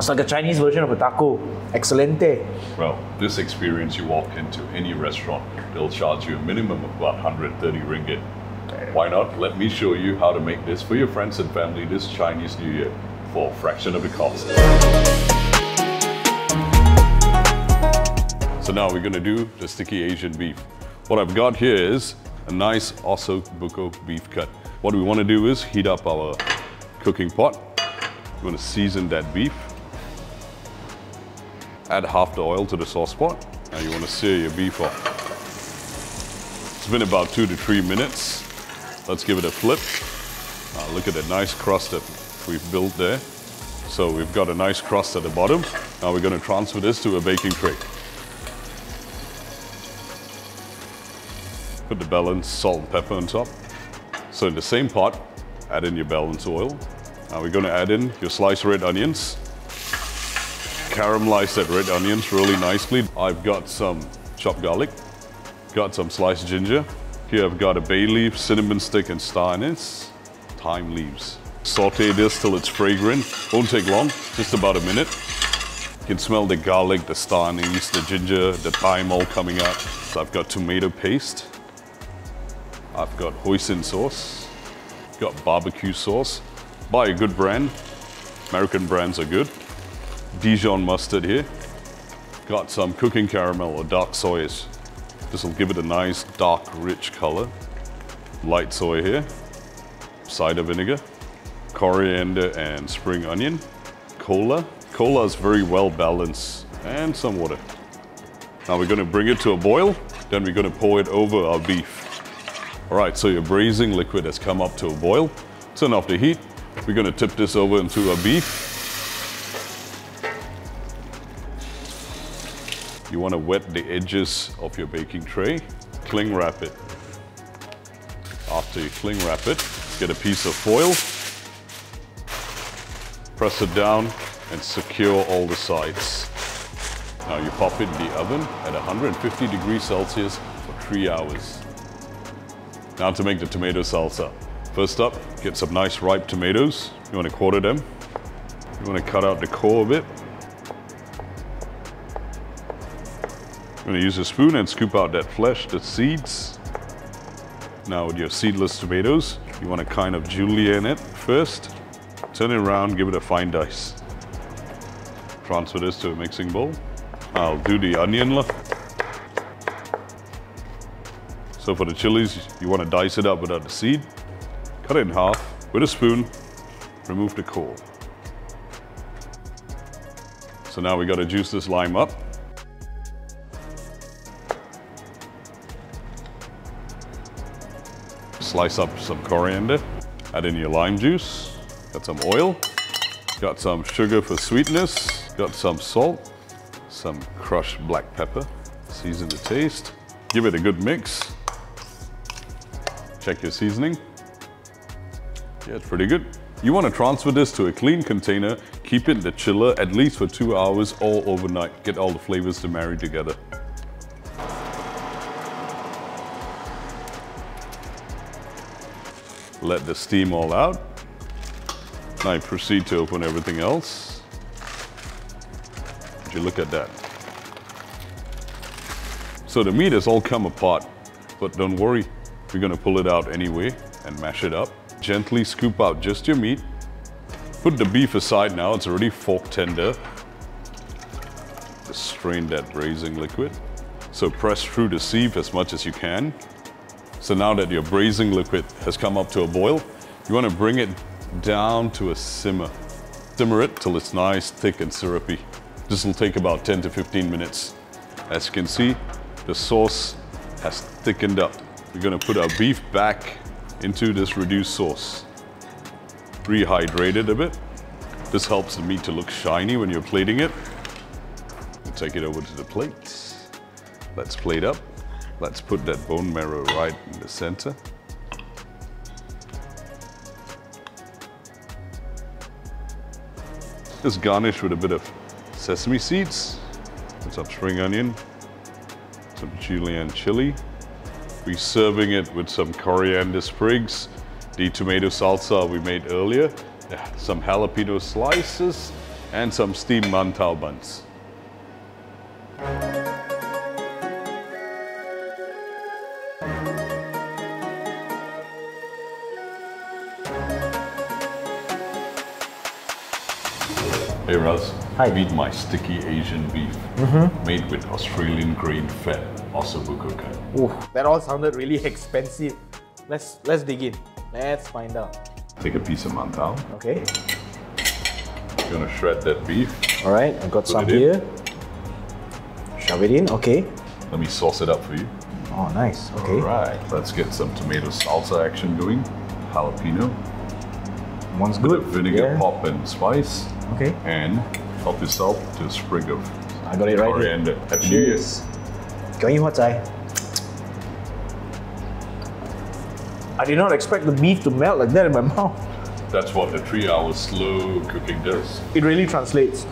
It's like a Chinese version of a taco. Excelente. Well, this experience, you walk into any restaurant, they'll charge you a minimum of about 130 ringgit. Why not? Let me show you how to make this for your friends and family this Chinese New Year for a fraction of the cost. So now we're going to do the sticky Asian beef. What I've got here is a nice Ossobuco beef cut. What we want to do is heat up our cooking pot. We're going to season that beef. Add half the oil to the sauce pot. Now you want to sear your beef off. It's been about 2 to 3 minutes. Let's give it a flip. Look at that nice crust that we've built there. So we've got a nice crust at the bottom. Now we're going to transfer this to a baking tray. Put the balanced salt and pepper on top. So in the same pot, add in your balanced oil. Now we're going to add in your sliced red onions. Caramelize that red onions really nicely. I've got some chopped garlic, got some sliced ginger. Here I've got a bay leaf, cinnamon stick and star anise, thyme leaves. Saute this till it's fragrant. Won't take long, just about a minute. You can smell the garlic, the star anise, the ginger, the thyme all coming out. So I've got tomato paste. I've got hoisin sauce, got barbecue sauce. Buy a good brand, American brands are good. Dijon mustard here. Got some cooking caramel or dark soys. This will give it a nice dark rich color. Light soy here, cider vinegar, coriander and spring onion, cola. Cola is very well balanced, and some water. Now we're going to bring it to a boil, then we're going to pour it over our beef. Alright, so your braising liquid has come up to a boil. Turn off the heat. We're going to tip this over into our beef. You want to wet the edges of your baking tray. Cling wrap it. After you cling wrap it, get a piece of foil. Press it down and secure all the sides. Now you pop it in the oven at 150 degrees Celsius for 3 hours. Now to make the tomato salsa. First up, get some nice ripe tomatoes. You want to quarter them. You want to cut out the core a bit. You're going to use a spoon and scoop out that flesh, the seeds. Now with your seedless tomatoes, you want to kind of julienne it first. Turn it around, give it a fine dice. Transfer this to a mixing bowl. I'll do the onion. So for the chilies, you want to dice it up without the seed. Cut it in half with a spoon. Remove the core. So now we got to juice this lime up. Slice up some coriander. Add in your lime juice. Got some oil. Got some sugar for sweetness. Got some salt. Some crushed black pepper. Season to taste. Give it a good mix. Check your seasoning. Yeah, it's pretty good. You want to transfer this to a clean container. Keep it in the chiller at least for 2 hours or overnight. Get all the flavors to marry together. Let the steam all out. Now you proceed to open everything else. Would you look at that? So the meat has all come apart, but don't worry. We're going to pull it out anyway and mash it up. Gently scoop out just your meat. Put the beef aside now, it's already fork tender. Just strain that braising liquid. So press through the sieve as much as you can. So now that your braising liquid has come up to a boil, you want to bring it down to a simmer. Simmer it till it's nice, thick and syrupy. This will take about 10 to 15 minutes. As you can see, the sauce has thickened up. We're going to put our beef back into this reduced sauce. Rehydrate it a bit. This helps the meat to look shiny when you're plating it. We'll take it over to the plate. Let's plate up. Let's put that bone marrow right in the center. Just garnish with a bit of sesame seeds, and some spring onion, some julienne chili. We're serving it with some coriander sprigs, the tomato salsa we made earlier, some jalapeno slices, and some steamed mantau buns. Hey Raz, Hi. meet my sticky Asian beef, made with Australian grain-fed Ossobuco cut. Ooh, that all sounded really expensive. Let's dig in. Let's find out. Take a piece of mantau. Okay. You're gonna shred that beef. All right, I've got some it in. here. Shove it in. Okay. Let me sauce it up for you. Oh, nice. Okay. Alright, let's get some tomato salsa action going. Jalapeno, One's bit good. of vinegar, Yeah. pop and spice, Okay. and help yourself to a sprig of I got it right here. coriander. Happy New Year. Cheers. 恭喜發財. I did not expect the beef to melt like that in my mouth. That's what the 3 hours slow cooking does. It really translates.